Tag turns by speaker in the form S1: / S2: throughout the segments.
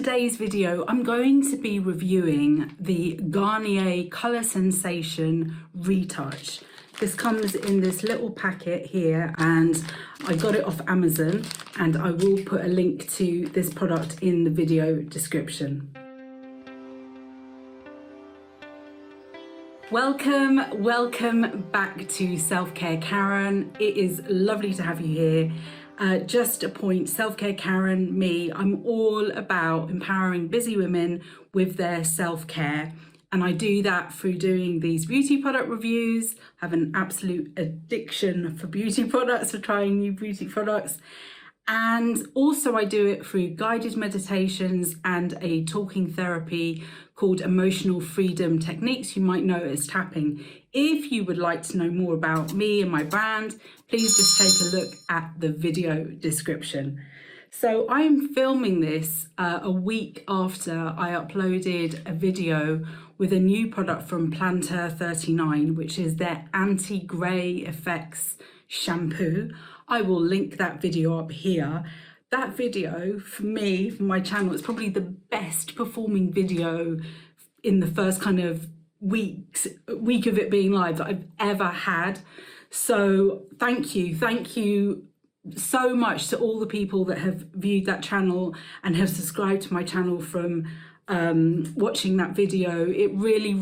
S1: today's video, I'm going to be reviewing the Garnier Color Sensation Retouch. This comes in this little packet here and I got it off Amazon, and I will put a link to this product in the video description. Welcome back to Selfcare Karen. It is lovely to have you here. Just a point, Selfcare Karen, me, I'm all about empowering busy women with their self-care. And I do that through doing these beauty product reviews. I have an absolute addiction for beauty products, for trying new beauty products. And also I do it through guided meditations and a talking therapy called Emotional Freedom Techniques. You might know it as tapping. If you would like to know more about me and my brand, please just take a look at the video description. So I'm filming this a week after I uploaded a video with a new product from Planter 39, which is their anti-grey effects shampoo. I will link that video up here. That video, for me, for my channel, it's probably the best performing video in the first kind of week of it being live that I've ever had. So thank you so much to all the people that have viewed that channel and have subscribed to my channel from watching that video. It really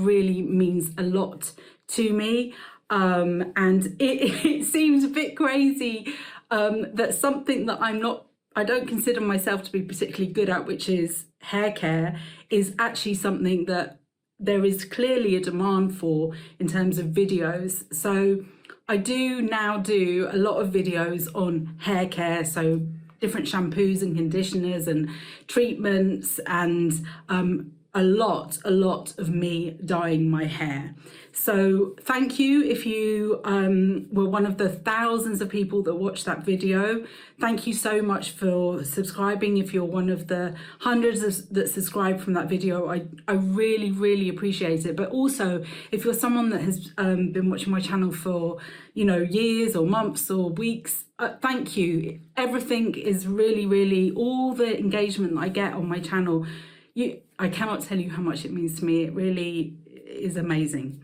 S1: means a lot to me. And it seems a bit crazy that something that I don't consider myself to be particularly good at, which is hair care, is actually something that there is clearly a demand for in terms of videos. So I do now do a lot of videos on hair care, so different shampoos and conditioners and treatments, and a lot of me dyeing my hair. So thank you if you were one of the thousands of people that watched that video. Thank you so much for subscribing. If you're one of the hundreds that subscribed from that video, I really appreciate it. But also, if you're someone that has been watching my channel for, you know, years or months or weeks, thank you. Everything is really, all the engagement that I get on my channel, I cannot tell you how much it means to me. It really is amazing.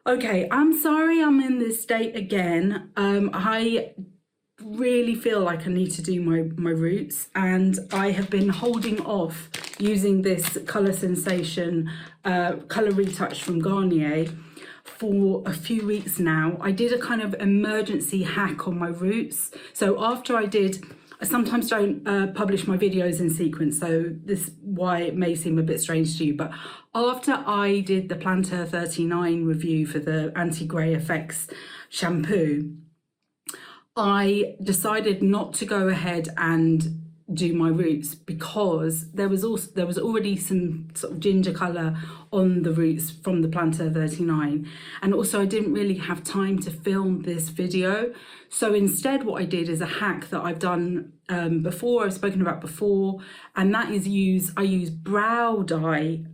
S1: Okay, I'm sorry I'm in this state again. I really feel like I need to do my roots, and I have been holding off using this Color Sensation Color Retouch from Garnier for a few weeks now. I did a kind of emergency hack on my roots. So after I sometimes don't publish my videos in sequence, so this is why it may seem a bit strange to you, but after I did the Planter 39 review for the anti-grey effects shampoo, I decided not to go ahead and do my roots because there was already some sort of ginger colour on the roots from the Planter 39, and also I didn't really have time to film this video. So instead what I did is a hack that I've done before, I've spoken about before, and that is I use brow dye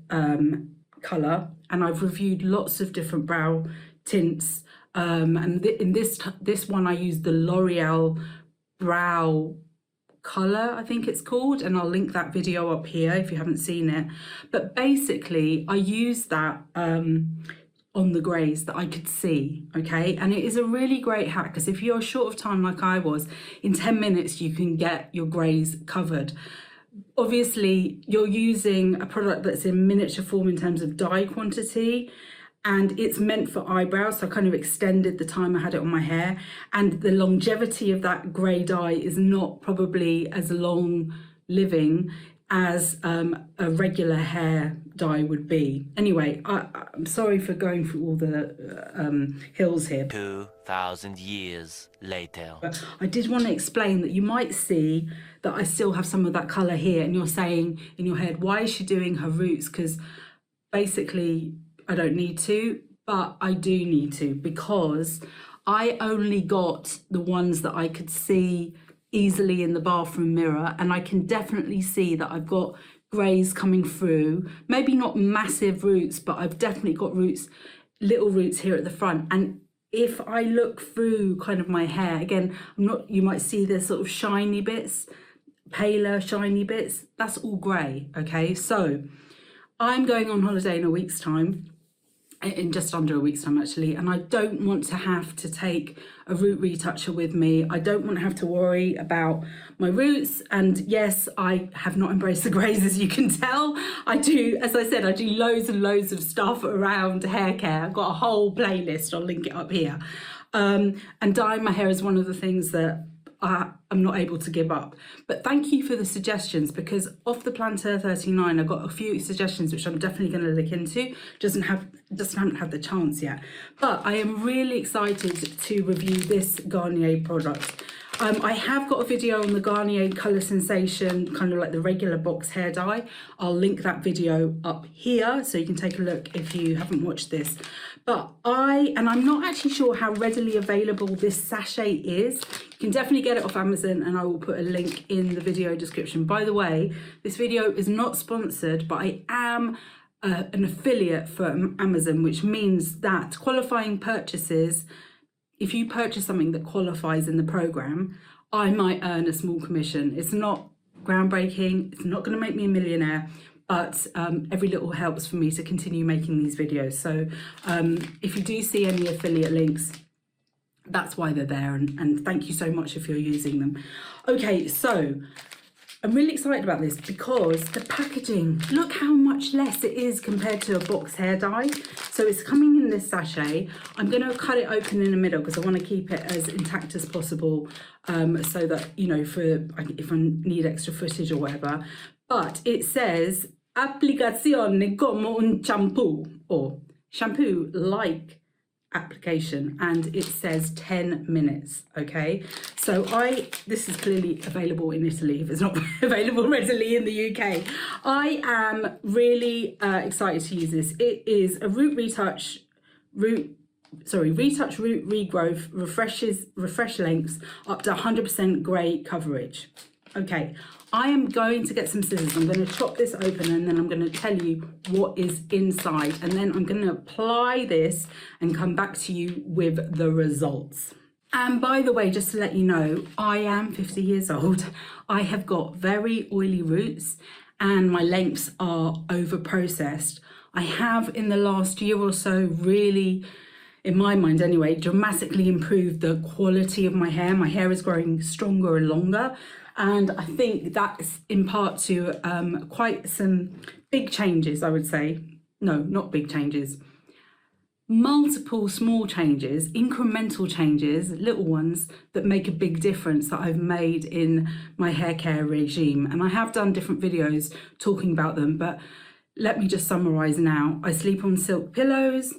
S1: colour, and I've reviewed lots of different brow tints, and in this one I use the L'Oreal Brow Color, I think it's called, and I'll link that video up here if you haven't seen it. But basically I use that on the greys that I could see, okay? And it is a really great hack because if you're short of time like I was, in 10 minutes you can get your greys covered. Obviously you're using a product that's in miniature form in terms of dye quantity, and it's meant for eyebrows, so I kind of extended the time I had it on my hair, and the longevity of that grey dye is not probably as long living as a regular hair dye would be. Anyway, I'm sorry for going through all the hills here.
S2: 2,000 years later.
S1: But I did want to explain that you might see that I still have some of that colour here, and you're saying in your head, why is she doing her roots? Because basically I don't need to, but I do need to, because I only got the ones that I could see easily in the bathroom mirror, and I can definitely see that I've got greys coming through. Maybe not massive roots, but I've definitely got roots, little roots here at the front. And if I look through kind of my hair, again, you might see there's sort of shiny bits. paler, shiny bits, that's all grey, okay? So I'm going on holiday in a week's time, in just under a week's time actually, and I don't want to have to take a root retoucher with me. I don't want to have to worry about my roots. And yes, I have not embraced the greys, as you can tell. I do, as I said, I do loads and loads of stuff around hair care. I've got a whole playlist, I'll link it up here. And dyeing my hair is one of the things that I'm not able to give up. But thank you for the suggestions, because off the Planter 39 I got a few suggestions which I'm definitely going to look into. Just haven't had the chance yet, but I am really excited to review this Garnier product. I have got a video on the Garnier Color Sensation, kind of like the regular box hair dye. I'll link that video up here so you can take a look if you haven't watched this. But I'm not actually sure how readily available this sachet is. You can definitely get it off Amazon, and I will put a link in the video description. By the way, this video is not sponsored, but I am an affiliate for Amazon, which means that qualifying purchases, if you purchase something that qualifies in the program, I might earn a small commission. It's not groundbreaking, it's not going to make me a millionaire, but every little helps for me to continue making these videos. So if you do see any affiliate links, that's why they're there, and thank you so much if you're using them. Okay, so I'm really excited about this because the packaging, look how much less it is compared to a box hair dye. So it's coming in this sachet. I'm going to cut it open in the middle because I want to keep it as intact as possible, so that, you know, for if I need extra footage or whatever. But it says applicazione como un shampoo, or shampoo like application, and it says 10 minutes. Okay, so this is clearly available in Italy if it's not available readily in the UK. I am really excited to use this. It is a retouch root regrowth, refresh lengths up to 100% grey coverage. Okay, I am going to get some scissors. I'm going to chop this open, and then I'm going to tell you what is inside, and then I'm going to apply this and come back to you with the results. And by the way, just to let you know, I am 50 years old. I have got very oily roots and my lengths are over processed. I have in the last year or so really, in my mind anyway, dramatically improved the quality of my hair. My hair is growing stronger and longer. And I think that's in part to quite some big changes, I would say. No, not big changes. Multiple small changes, incremental changes, little ones that make a big difference that I've made in my hair care regime. And I have done different videos talking about them, but let me just summarize now. I sleep on silk pillows.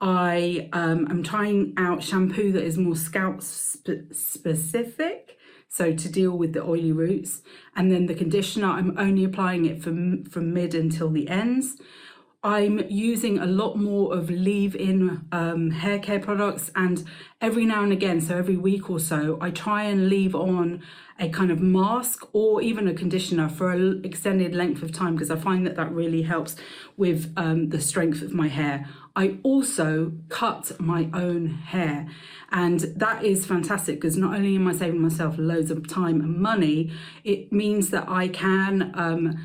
S1: I am trying out shampoo that is more scalp specific, so to deal with the oily roots. And then the conditioner, I'm only applying it from mid until the ends. I'm using a lot more of leave-in hair care products, and every now and again, so every week or so, I try and leave on a kind of mask or even a conditioner for an extended length of time, because I find that that really helps with the strength of my hair. I also cut my own hair, and that is fantastic because not only am I saving myself loads of time and money, it means that I can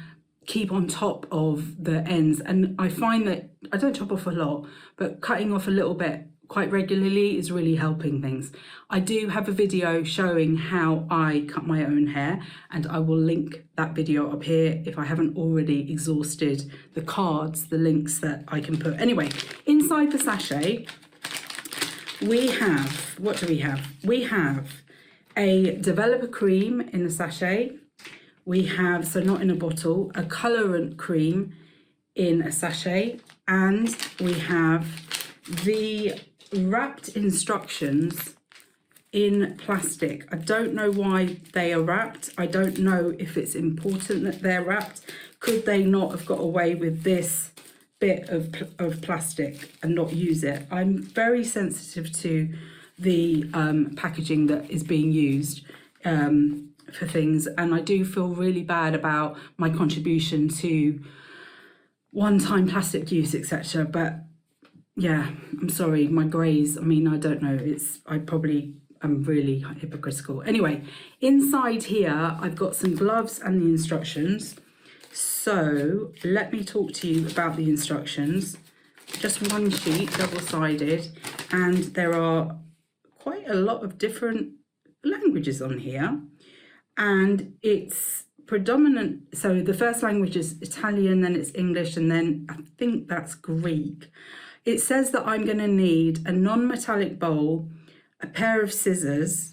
S1: keep on top of the ends. And I find that I don't chop off a lot, but cutting off a little bit quite regularly is really helping things. I do have a video showing how I cut my own hair, and I will link that video up here if I haven't already exhausted the cards, the links that I can put. Anyway, inside the sachet, we have, what do we have? We have a developer cream in the sachet. We have, so not in a bottle, a colorant cream in a sachet, and we have the wrapped instructions in plastic. I don't know why they are wrapped. I don't know if it's important that they're wrapped. Could they not have got away with this bit of plastic and not use it? I'm very sensitive to the packaging that is being used for things, and I do feel really bad about my contribution to one-time plastic use, etc. But yeah, I'm sorry, my greys, I mean, I don't know, I probably I'm really hypocritical. Anyway, inside here, I've got some gloves and the instructions. So let me talk to you about the instructions. Just one sheet, double-sided, and there are quite a lot of different languages on here. And it's predominant, so the first language is Italian, then it's English, and then I think that's Greek. It says that I'm going to need a non-metallic bowl, a pair of scissors.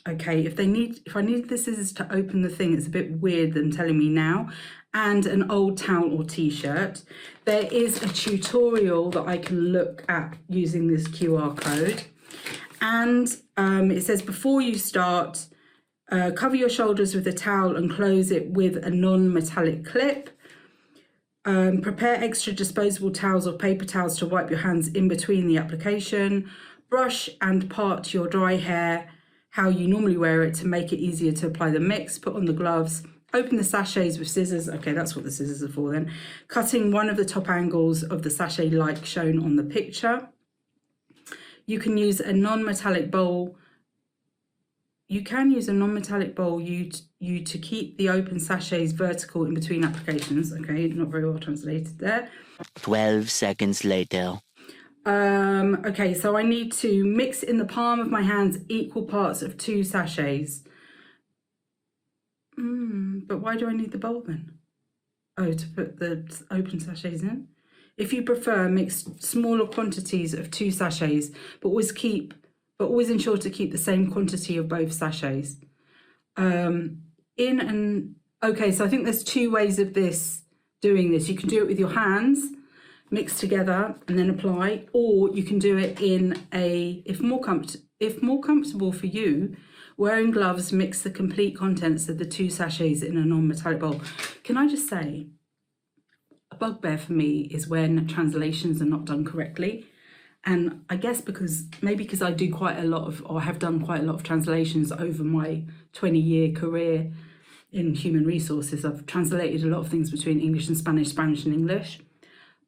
S1: Okay, if I need the scissors to open the thing, it's a bit weird them telling me now, and an old towel or t-shirt. There is a tutorial that I can look at using this QR code. And it says before you start, cover your shoulders with a towel and close it with a non-metallic clip. Prepare extra disposable towels or paper towels to wipe your hands in between the application. Brush and part your dry hair how you normally wear it to make it easier to apply the mix. Put on the gloves. Open the sachets with scissors. Okay, that's what the scissors are for then. Cutting one of the top angles of the sachet like shown on the picture. You can use a non-metallic bowl. You can use a non-metallic bowl to keep the open sachets vertical in between applications. Okay, not very well translated there.
S2: 12 seconds later.
S1: Okay, so I need to mix in the palm of my hands equal parts of 2 sachets. But why do I need the bowl then? Oh, to put the open sachets in? If you prefer, mix smaller quantities of 2 sachets, but always ensure to keep the same quantity of both sachets. Okay, so I think there's 2 ways of doing this. You can do it with your hands, mix together and then apply, or you can do it in if more comfortable for you, wearing gloves, mix the complete contents of the 2 sachets in a non-metallic bowl. Can I just say, a bugbear for me is when translations are not done correctly. And I guess because I do quite a lot of, or have done quite a lot of translations over my 20-year career in human resources. I've translated a lot of things between English and Spanish, Spanish and English.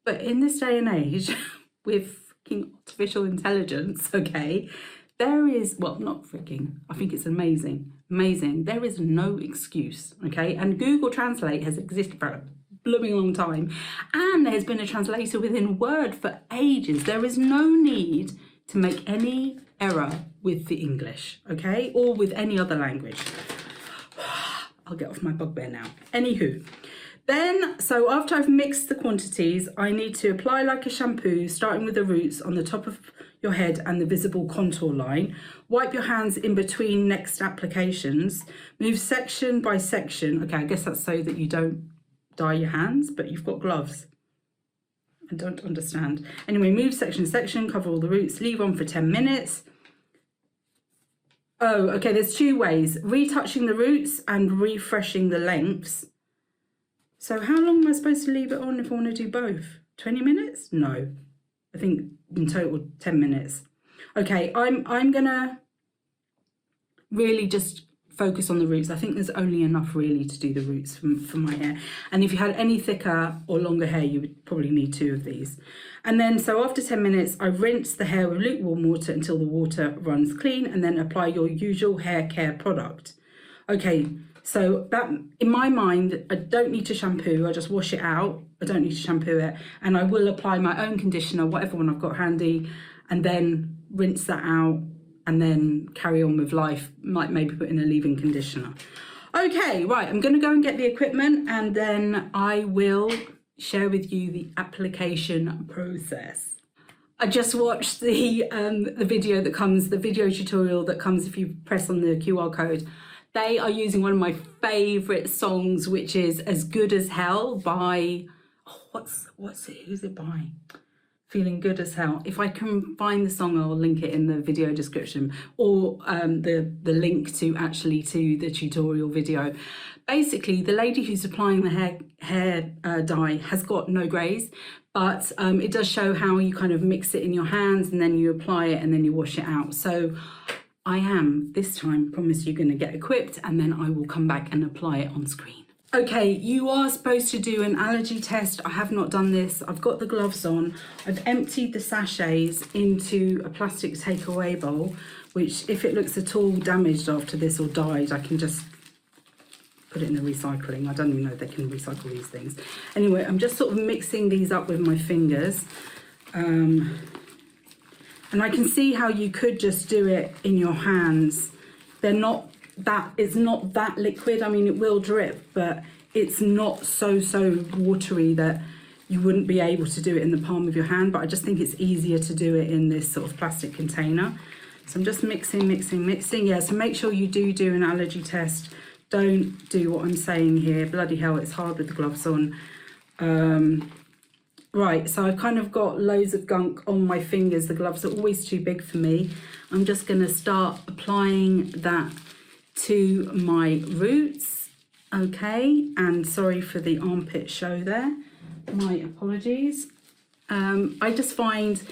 S1: But in this day and age, with freaking artificial intelligence, okay, there is, well, not freaking, I think it's amazing. There is no excuse, okay? And Google Translate has existed for a blooming long time. And there's been a translator within Word for ages. There is no need to make any error with the English, okay? Or with any other language. I'll get off my bugbear now. Anywho. Then, so after I've mixed the quantities, I need to apply like a shampoo, starting with the roots on the top of your head and the visible contour line. Wipe your hands in between next applications. Move section by section. Okay, I guess that's so that you don't dye your hands, but you've got gloves. I don't understand. Anyway, move section to section, cover all the roots, leave on for 10 minutes. Oh, okay, there's 2 ways. Retouching the roots and refreshing the lengths. So how long am I supposed to leave it on if I want to do both? 20 minutes? No. I think in total 10 minutes. Okay, I'm gonna really just focus on the roots. I think there's only enough really to do the roots for my hair. And if you had any thicker or longer hair, you would probably need 2 of these. And then, so after 10 minutes, I rinse the hair with lukewarm water until the water runs clean, and then apply your usual hair care product. Okay, so that, in my mind, I don't need to shampoo. I just wash it out. I don't need to shampoo it. And I will apply my own conditioner, whatever one I've got handy, and then rinse that out and then carry on with life. Might maybe put in a leave-in conditioner. Okay, right, I'm gonna go and get the equipment and then I will share with you the application process. I just watched the video tutorial that comes if you press on the QR code. They are using one of my favourite songs, which is As Good As Hell by, what's it, who's it by? Feeling Good As Hell. If I can find the song, I'll link it in the video description, or the link to the tutorial video. Basically, the lady who's applying the hair dye has got no greys, but it does show how you kind of mix it in your hands and then you apply it and then you wash it out. So I am, this time, promise you, going to get equipped and then I will come back and apply it on screen. Okay, you are supposed to do an allergy test. I have not done this. I've got the gloves on. I've emptied the sachets into a plastic takeaway bowl which if it looks at all damaged after this or dyed, I can just put it in the recycling. I don't even know if they can recycle these things. Anyway, I'm just sort of mixing these up with my fingers. And I can see how you could just do it in your hands. It's not that liquid. I mean, it will drip, but it's not so watery that you wouldn't be able to do it in the palm of your hand. But I just think it's easier to do it in this sort of plastic container. So I'm just mixing. Yeah, so make sure you do an allergy test. Don't do what I'm saying here. Bloody hell, it's hard with the gloves on. Right, so I've kind of got loads of gunk on my fingers. The gloves are always too big for me. I'm just going to start applying that to my roots. Okay, and sorry for the armpit show there. My apologies. I just find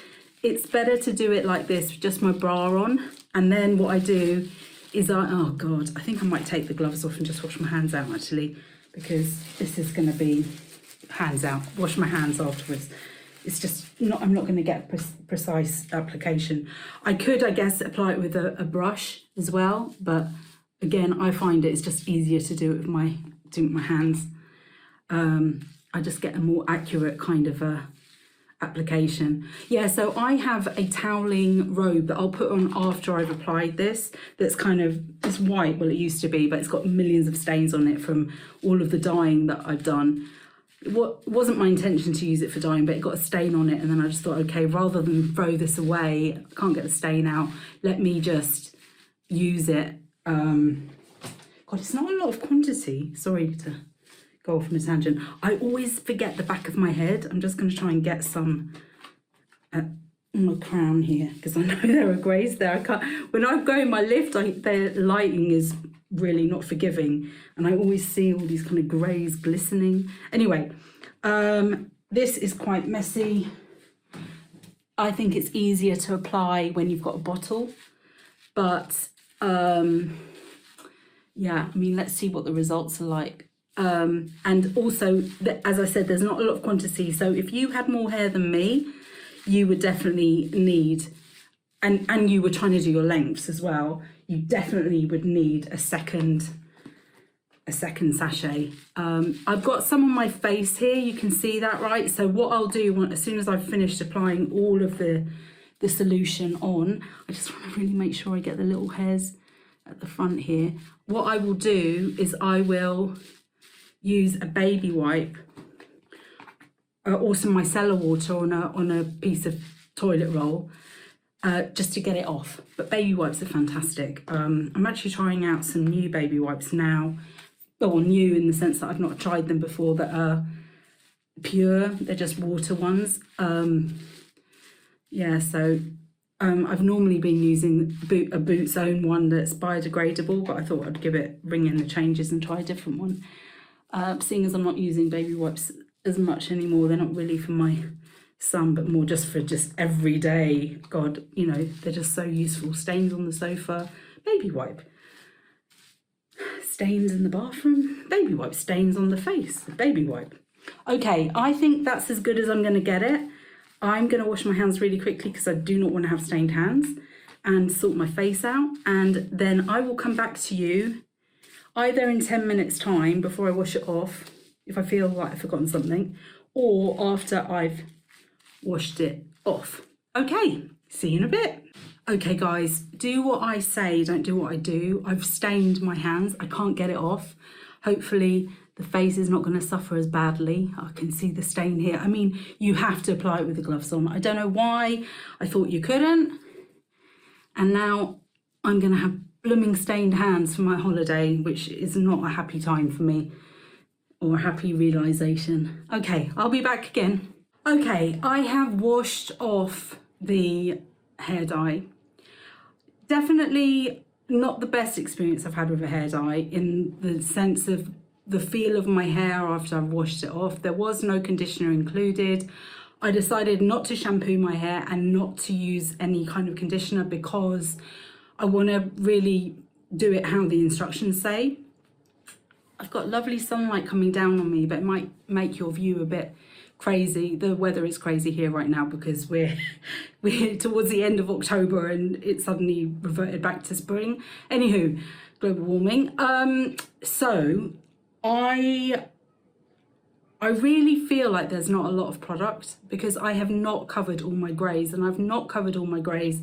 S1: it's better to do it like this with just my bra on. And then what I do is oh God, I think I might take the gloves off and just wash my hands out actually, because this is going to be hands out. Wash my hands afterwards. It's just not, I'm not going to get precise application. I could, I guess, apply it with a brush as well, but again, I find it's just easier to do it with my hands. I just get a more accurate kind of application. Yeah, so I have a toweling robe that I'll put on after I've applied this. That's kind of, it's white, well it used to be, but it's got millions of stains on it from all of the dyeing that I've done. It wasn't my intention to use it for dyeing, but it got a stain on it, and then I just thought, okay, rather than throw this away, I can't get the stain out, let me just use it. God, it's not a lot of quantity. Sorry to go off on a tangent. I always forget the back of my head. I'm just going to try and get some on my crown here, because I know there are greys there. I can't, when I go in my lift, the lighting is really not forgiving, and I always see all these kind of greys glistening. Anyway, this is quite messy. I think it's easier to apply when you've got a bottle, but yeah, I mean, let's see what the results are like. And also, as I said, there's not a lot of quantity, so if you had more hair than me, you would definitely need, and you were trying to do your lengths as well, you definitely would need a second sachet. I've got some on my face here, you can see that, right? So what I'll do, as soon as I've finished applying all of the solution on, I just want to really make sure I get the little hairs at the front here. What I will do is I will use a baby wipe, or some micellar water on a piece of toilet roll, just to get it off. But baby wipes are fantastic. I'm actually trying out some new baby wipes now. Well, new in the sense that I've not tried them before, that are pure. They're just water ones. Yeah, so I've normally been using a Boots Own one that's biodegradable, but I thought I'd bring in the changes and try a different one. Seeing as I'm not using baby wipes as much anymore, they're not really for my son, but more just for every day. God, you know, they're just so useful. Stains on the sofa, baby wipe. Stains in the bathroom, baby wipe. Stains on the face, baby wipe. Okay, I think that's as good as I'm going to get it. I'm going to wash my hands really quickly because I do not want to have stained hands, and sort my face out, and then I will come back to you either in 10 minutes time before I wash it off, if I feel like I've forgotten something, or after I've washed it off. Okay, see you in a bit. Okay guys, do what I say, don't do what I do. I've stained my hands, I can't get it off. Hopefully the face is not going to suffer as badly. I can see the stain here. I mean, you have to apply it with the gloves on. I don't know why I thought you couldn't. And now I'm going to have blooming stained hands for my holiday, which is not a happy time for me, or a happy realisation. Okay, I'll be back again. Okay, I have washed off the hair dye. Definitely not the best experience I've had with a hair dye, in the sense of the feel of my hair after I've washed it off. There was no conditioner included. I decided not to shampoo my hair and not to use any kind of conditioner because I want to really do it how the instructions say. I've got lovely sunlight coming down on me, but it might make your view a bit crazy. The weather is crazy here right now because we're towards the end of October and it suddenly reverted back to spring. Anywho, global warming. So I really feel like there's not a lot of product because I have not covered all my greys, and I've not covered all my greys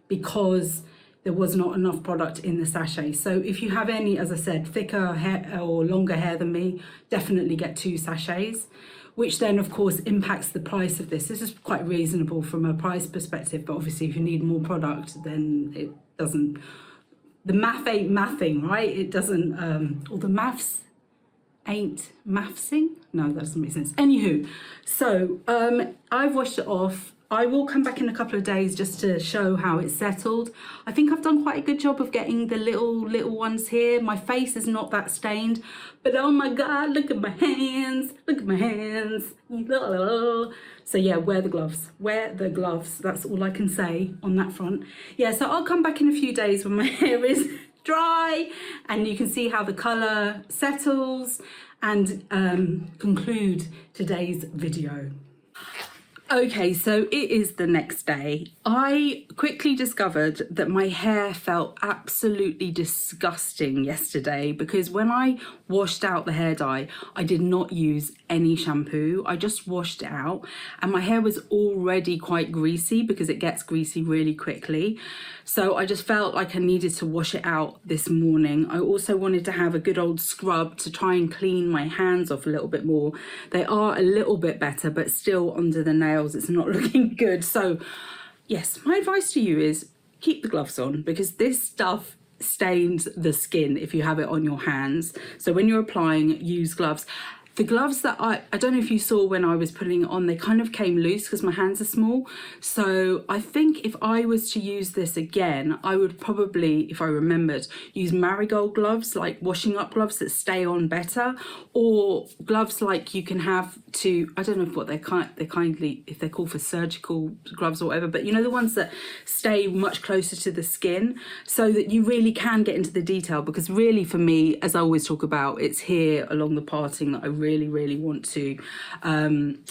S1: because there was not enough product in the sachet. So if you have any, as I said, thicker hair or longer hair than me, definitely get 2 sachets, which then of course impacts the price of this. This is quite reasonable from a price perspective, but obviously if you need more product, then it doesn't, the math ain't mathing, right? It doesn't, or the maths ain't mathsing? No, that doesn't make sense. Anywho, so I've washed it off. I will come back in a couple of days just to show how it's settled. I think I've done quite a good job of getting the little ones here. My face is not that stained, but oh my God, look at my hands. Look at my hands. So yeah, wear the gloves. Wear the gloves. That's all I can say on that front. Yeah, so I'll come back in a few days when my hair is dry and you can see how the colour settles and conclude today's video. Okay, so it is the next day. I quickly discovered that my hair felt absolutely disgusting yesterday because when I washed out the hair dye, I did not use any shampoo. I just washed it out and my hair was already quite greasy because it gets greasy really quickly. So I just felt like I needed to wash it out this morning. I also wanted to have a good old scrub to try and clean my hands off a little bit more. They are a little bit better, but still under the nails, it's not looking good. So yes, my advice to you is keep the gloves on because this stuff stains the skin if you have it on your hands. So when you're applying, use gloves. The gloves that I don't know if you saw when I was putting it on, they kind of came loose because my hands are small. So I think if I was to use this again, I would probably, if I remembered, use marigold gloves, like washing up gloves that stay on better, or gloves like you can have to, I don't know what they're kindly, if they're called for surgical gloves or whatever, but you know, the ones that stay much closer to the skin so that you really can get into the detail, because really for me, as I always talk about, it's here along the parting that I really want to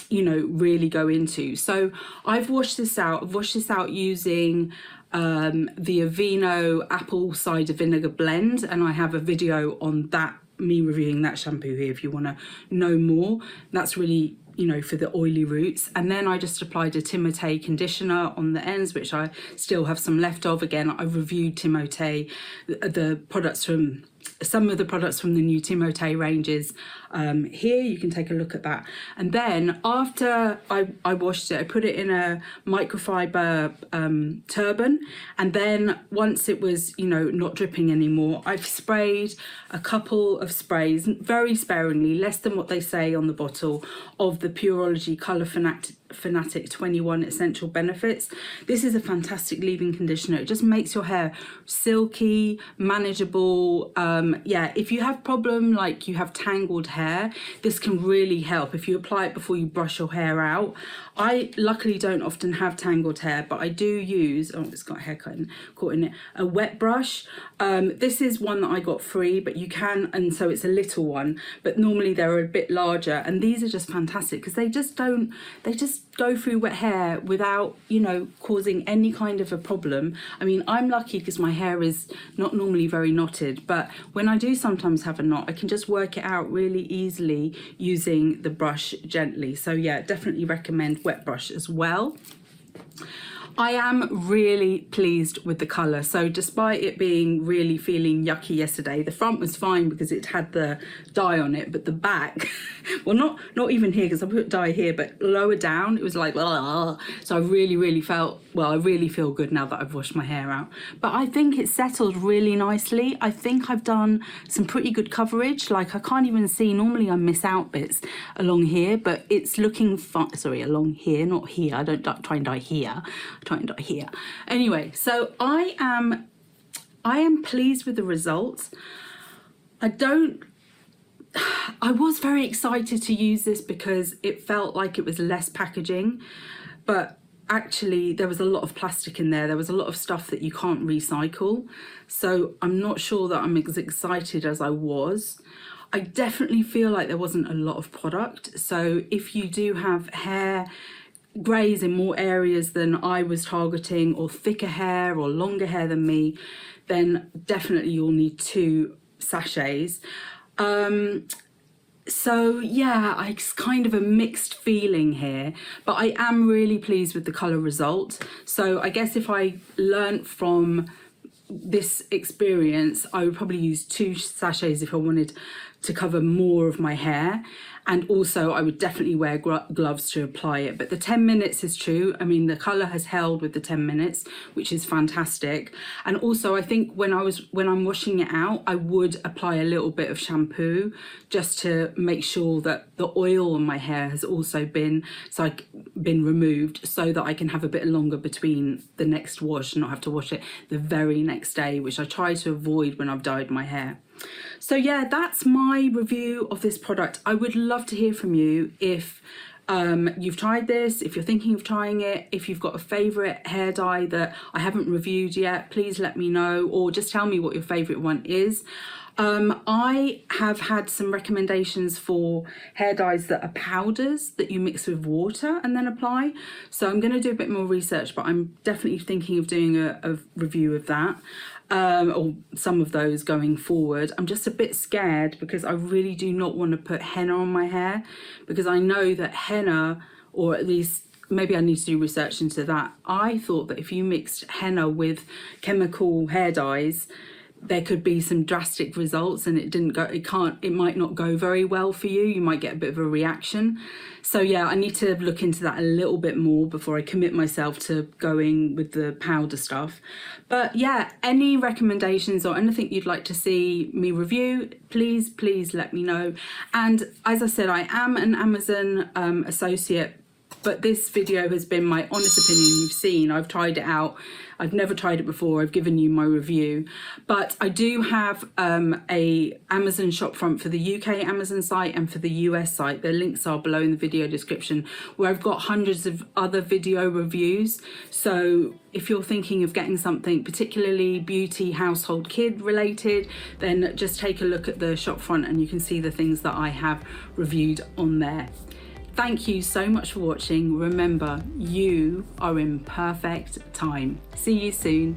S1: you know, really go into. So I've washed this out. I've washed this out using the Aveeno apple cider vinegar blend, and I have a video on that, me reviewing that shampoo here if you want to know more. That's really, you know, for the oily roots. And then I just applied a Timotei conditioner on the ends, which I still have some left of. Again, I reviewed Timotei, the products from, some of the products from the new Timotei ranges here. You can take a look at that. And then after I washed it, I put it in a microfiber turban. And then once it was, you know, not dripping anymore, I've sprayed a couple of sprays, very sparingly, less than what they say on the bottle, of the Pureology Color Fanatic 21 Essential Benefits. This is a fantastic leave-in conditioner. It just makes your hair silky, manageable. Yeah, if you have problem like you have tangled hair, this can really help if you apply it before you brush your hair out. I luckily don't often have tangled hair, but I do use, oh, it's got hair caught in it, a wet brush. This is one that I got free, but you can, and so it's a little one, but normally they're a bit larger, and these are just fantastic because they just go through wet hair without, you know, causing any kind of a problem. I mean, I'm lucky because my hair is not normally very knotted, but when I do sometimes have a knot, I can just work it out really easily using the brush gently. So yeah, definitely recommend wet brush as well. I am really pleased with the colour. So despite it being really feeling yucky yesterday, the front was fine because it had the dye on it, but the back, well, not even here because I put dye here, but lower down, it was like, ugh. So I really felt, well, I really feel good now that I've washed my hair out. But I think it's settled really nicely. I think I've done some pretty good coverage. Like I can't even see, normally I miss out bits along here, but it's looking fine. Sorry, along here, not here. I don't try and dye here. I try and dye here. Anyway, so I am pleased with the results. I was very excited to use this because it felt like it was less packaging, but actually there was a lot of plastic in there. There was a lot of stuff that you can't recycle. So I'm not sure that I'm as excited as I was. I definitely feel like there wasn't a lot of product. So if you do have hair greys in more areas than I was targeting, or thicker hair or longer hair than me, then definitely you'll need 2 sachets. So yeah, it's kind of a mixed feeling here, but I am really pleased with the colour result. So I guess if I learnt from this experience, I would probably use 2 sachets if I wanted to cover more of my hair. And also I would definitely wear gloves to apply it. But the 10 minutes is true. I mean, the colour has held with the 10 minutes, which is fantastic. And also I think when I'm washing it out, I would apply a little bit of shampoo just to make sure that the oil on my hair has also been removed, so that I can have a bit longer between the next wash and not have to wash it the very next day, which I try to avoid when I've dyed my hair. So yeah, that's my review of this product. I would love to hear from you if you've tried this, if you're thinking of trying it, if you've got a favourite hair dye that I haven't reviewed yet, please let me know, or just tell me what your favourite one is. I have had some recommendations for hair dyes that are powders that you mix with water and then apply. So I'm going to do a bit more research, but I'm definitely thinking of doing a review of that, or some of those going forward. I'm just a bit scared because I really do not want to put henna on my hair, because I know that henna, or at least maybe I need to do research into that. I thought that if you mixed henna with chemical hair dyes, there could be some drastic results, and it might not go very well for you. You might get a bit of a reaction. So yeah, I need to look into that a little bit more before I commit myself to going with the powder stuff. But yeah, any recommendations or anything you'd like to see me review, please let me know. And as I said, I am an Amazon associate, but this video has been my honest opinion. You've seen, I've tried it out. I've never tried it before. I've given you my review, but I do have a Amazon shopfront for the UK Amazon site and for the US site. The links are below in the video description, where I've got hundreds of other video reviews. So if you're thinking of getting something particularly beauty, household, kid related, then just take a look at the shopfront and you can see the things that I have reviewed on there. Thank you so much for watching. Remember, you are in perfect time. See you soon.